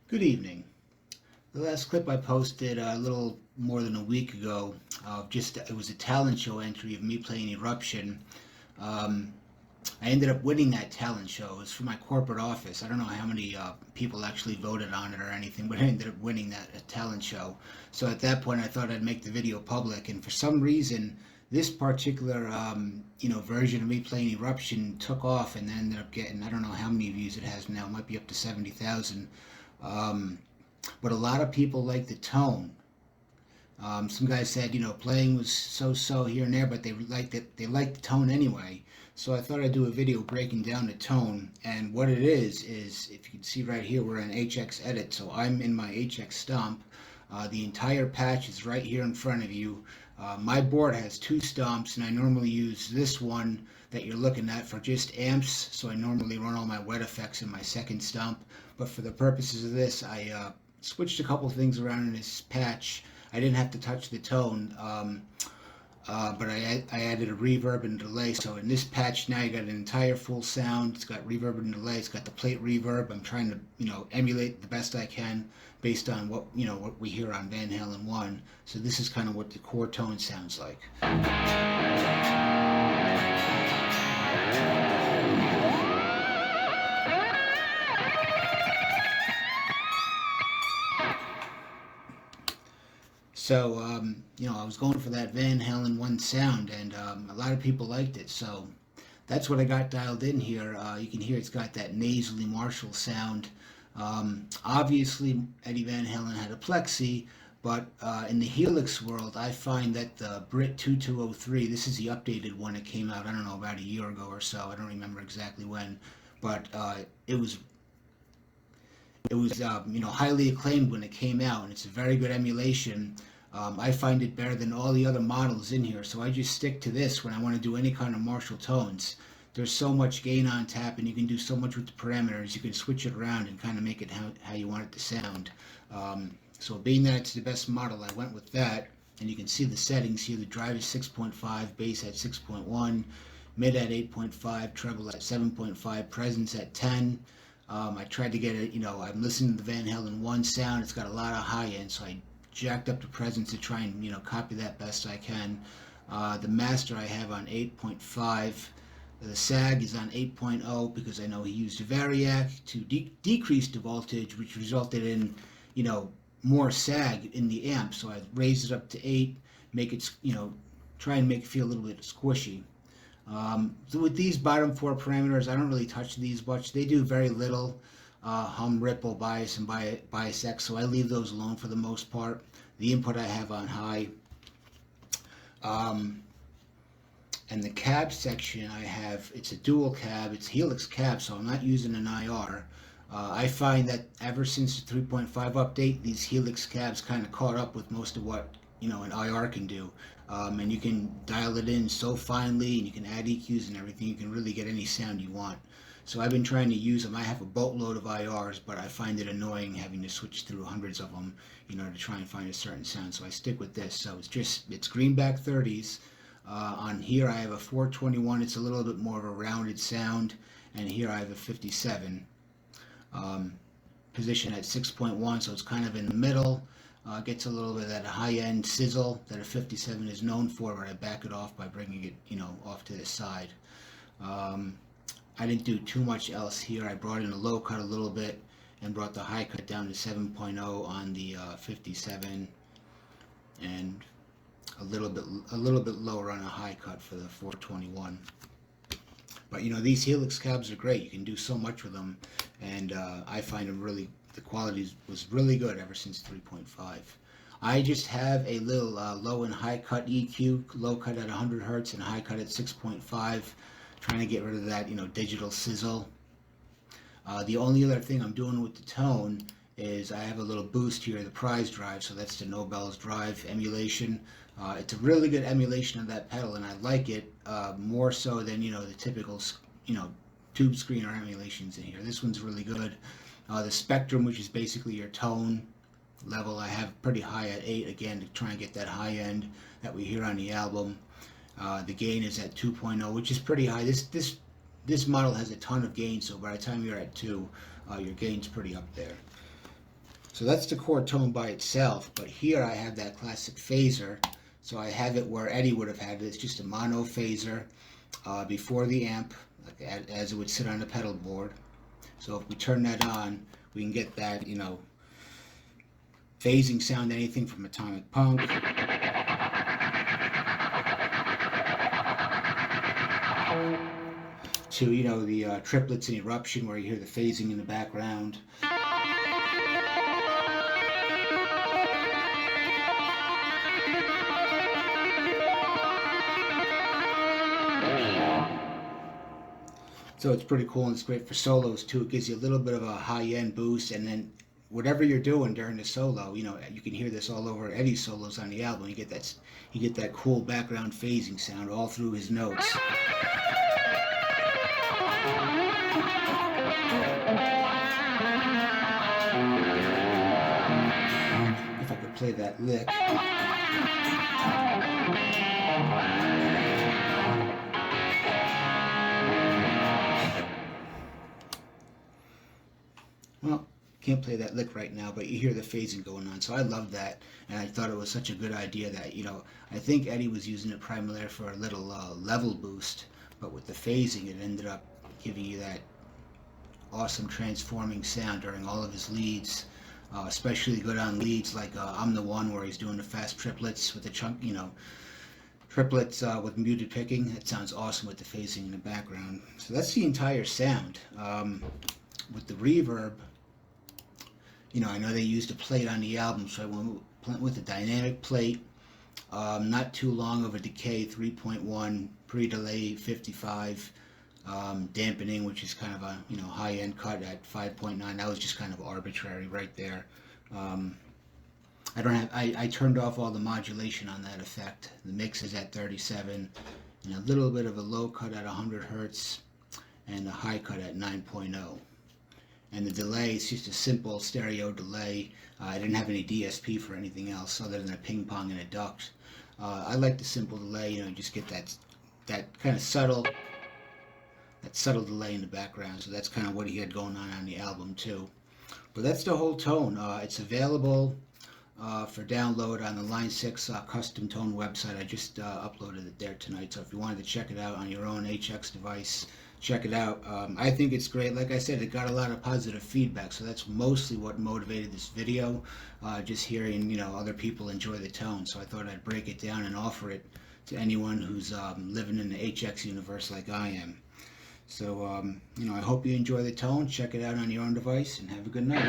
Good evening. The last clip I posted a little more than a week ago, it was a talent show entry of me playing Eruption. Um, I ended up winning that talent show. It was for my corporate office. I don't know how many people actually voted on it or anything, but I ended up winning that talent show. So at that point, I thought I'd make the video public, and for some reason, this particular version of me playing Eruption took off and ended up getting, I don't know how many views it has now. It might be up to 70,000. Um, but a lot of people like the tone. Some guys said, playing was so here and there, but they liked it. They liked the tone anyway. So I thought I'd do a video breaking down the tone. And what it is if you can see right here, we're in HX Edit. So I'm in my HX Stomp. The entire patch is right here in front of you. My board has two stomps, and I normally use this one that you're looking at for just amps. So I normally run all my wet effects in my second stomp. But for the purposes of this, I switched a couple things around in this patch. I didn't have to touch the tone, but I added a reverb and delay. So in this patch now you got an entire full sound. It's got reverb and delay. It's got the plate reverb. I'm trying to emulate the best I can based on what we hear on Van Halen 1. So this is kind of what the core tone sounds like. So, I was going for that Van Halen 1 sound, and a lot of people liked it. So that's what I got dialed in here. You can hear it's got that nasally Marshall sound. Obviously, Eddie Van Halen had a Plexi, but in the Helix world, I find that the Brit 2203, this is the updated one that came out, I don't know, about a year ago or so. I don't remember exactly when, but it was highly acclaimed when it came out, and it's a very good emulation. I find it better than all the other models in here, so I just stick to this when I want to do any kind of Marshall tones. There's so much gain on tap, and you can do so much with the parameters. You can switch it around and kind of make it how you want it to sound. So being that it's the best model, I went with that. And you can see the settings here. The drive is 6.5, bass at 6.1, mid at 8.5, treble at 7.5, presence at 10. I tried to get it, I'm listening to the Van Halen 1 sound. It's got a lot of high end, so I jacked up the presence to try and, copy that best I can. The master I have on 8.5. The sag is on 8.0 because I know he used a Variac to decrease the voltage, which resulted in, more sag in the amp. So I raised it up to 8, make it, try and make it feel a little bit squishy. So with these bottom four parameters, I don't really touch these much. They do very little hum, ripple, bias, and bias X, so I leave those alone for the most part. The input I have on high. And the cab section I have, it's a dual cab, it's Helix cab, so I'm not using an IR. I find that ever since the 3.5 update, these Helix cabs kind of caught up with most of what an IR can do. And you can dial it in so finely, and you can add EQs and everything. You can really get any sound you want. So I've been trying to use them. I have a boatload of IRs, but I find it annoying having to switch through hundreds of them, to try and find a certain sound. So I stick with this. So it's greenback 30s. On here I have a 421. It's a little bit more of a rounded sound, and here I have a 57. Position at 6.1, so it's kind of in the middle. Gets a little bit of that high-end sizzle that a 57 is known for, but I back it off by bringing it, off to the side. I didn't do too much else here. I brought in a low cut a little bit and brought the high cut down to 7.0 on the 57, and a little bit lower on a high cut for the 421. But these Helix cabs are great. You can do so much with them, and I find them really, the quality was really good ever since 3.5. I just have a little low and high cut EQ, low cut at 100 Hertz and high cut at 6.5, trying to get rid of that digital sizzle. The only other thing I'm doing with the tone is I have a little boost here, the prize drive, so that's the Nobel's drive emulation. It's a really good emulation of that pedal, and I like it more so than the typical tube screener emulations in here. This one's really good. The spectrum, which is basically your tone level, I have pretty high at 8, again, to try and get that high end that we hear on the album. The gain is at 2.0, which is pretty high. This model has a ton of gain, so by the time you're at 2, your gain's pretty up there. So that's the chord tone by itself, but here I have that classic phaser. So I have it where Eddie would have had it. It's just a mono phaser before the amp, like as it would sit on the pedal board. So if we turn that on, we can get that, you know, phasing sound, anything from Atomic Punk to, you know, the triplets in Eruption where you hear the phasing in the background. So it's pretty cool, and it's great for solos too. It gives you a little bit of a high-end boost, and then whatever you're doing during the solo, you know, you can hear this all over Eddie's solos on the album. You get that cool background phasing sound all through his notes. If I could play that lick. Well, can't play that lick right now, but you hear the phasing going on. So I love that, and I thought it was such a good idea that, you know, I think Eddie was using it primarily for a little level boost, but with the phasing, it ended up giving you that awesome transforming sound during all of his leads, especially good on leads like I'm the One, where he's doing the fast triplets with the chunk, you know, triplets with muted picking. It sounds awesome with the phasing in the background. So that's the entire sound. With the reverb, you know, I know they used a plate on the album, so I went with a dynamic plate. Not too long of a decay, 3.1, pre-delay 55, dampening, which is kind of a, you know, high-end cut at 5.9. That was just kind of arbitrary right there. I turned off all the modulation on that effect. The mix is at 37, and a little bit of a low cut at 100 hertz, and a high cut at 9.0. And the delay is just a simple stereo delay. I didn't have any DSP for anything else other than a ping pong and a duct. I like the simple delay, you know, just get that kind of subtle delay in the background. So that's kind of what he had going on the album too. But that's the whole tone. It's available for download on the Line 6 custom tone website. I just uploaded it there tonight. So if you wanted to check it out on your own HX device, check it out. I think it's great. Like I said, it got a lot of positive feedback, so that's mostly what motivated this video, just hearing, you know, other people enjoy the tone. So I thought I'd break it down and offer it to anyone who's living in the HX universe like I am. So, you know, I hope you enjoy the tone. Check it out on your own device, and have a good night.